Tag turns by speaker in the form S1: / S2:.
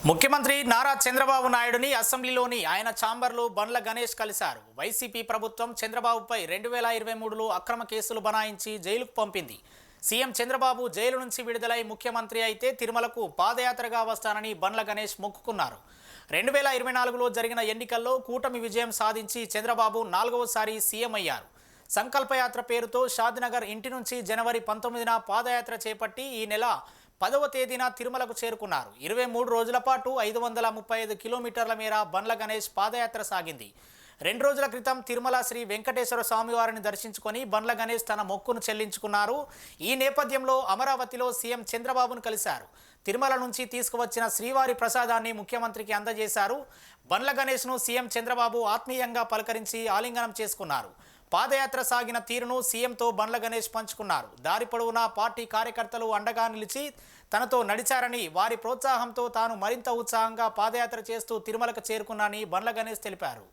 S1: ముఖ్యమంత్రి నారా చంద్రబాబు నాయుడుని అసెంబ్లీలోని ఆయన ఛాంబర్లో బండ్ల గణేష్ కలిశారు. వైసీపీ ప్రభుత్వం చంద్రబాబుపై 2023లో అక్రమ కేసులు బనాయించి జైలుకు పంపింది. సీఎం చంద్రబాబు జైలు నుంచి విడుదలై ముఖ్యమంత్రి అయితే తిరుమలకు పాదయాత్రగా వస్తానని బండ్ల గణేష్ మొక్కుకున్నారు. 2024లో జరిగిన ఎన్నికల్లో కూటమి విజయం సాధించి చంద్రబాబు 4వసారి సీఎం అయ్యారు. సంకల్పయాత్ర పేరుతో షాద్నగర్ ఇంటి నుంచి జనవరి 19న పాదయాత్ర చేపట్టి ఈ నెల 10వ తేదీన తిరుమలకు చేరుకున్నారు. 23 రోజుల పాటు 535 కిలోమీటర్ల మేర బండ్ల గణేష్ పాదయాత్ర సాగింది. 2 రోజుల క్రితం తిరుమల శ్రీ వెంకటేశ్వర స్వామివారిని దర్శించుకొని బండ్ల గణేష్ తన మొక్కును చెల్లించుకున్నారు. ఈ నేపథ్యంలో అమరావతిలో సీఎం చంద్రబాబును కలిశారు. తిరుమల నుంచి తీసుకువచ్చిన శ్రీవారి ప్రసాదాన్ని ముఖ్యమంత్రికి అందజేశారు. బండ్ల గణేష్ను సీఎం చంద్రబాబు ఆత్మీయంగా పలకరించి ఆలింగనం చేసుకున్నారు. పాదయాత్ర సాగిన తీరును సీఎంతో బండ్ల గణేష్ పంచుకున్నారు. దారి పొడవునా పార్టీ కార్యకర్తలు అండగా నిలిచి తనతో నడిచారని, వారి ప్రోత్సాహంతో తాను మరింత ఉత్సాహంగా పాదయాత్ర చేస్తూ తిరుమలకు చేరుకున్నానని బండ్ల గణేష్ తెలిపారు.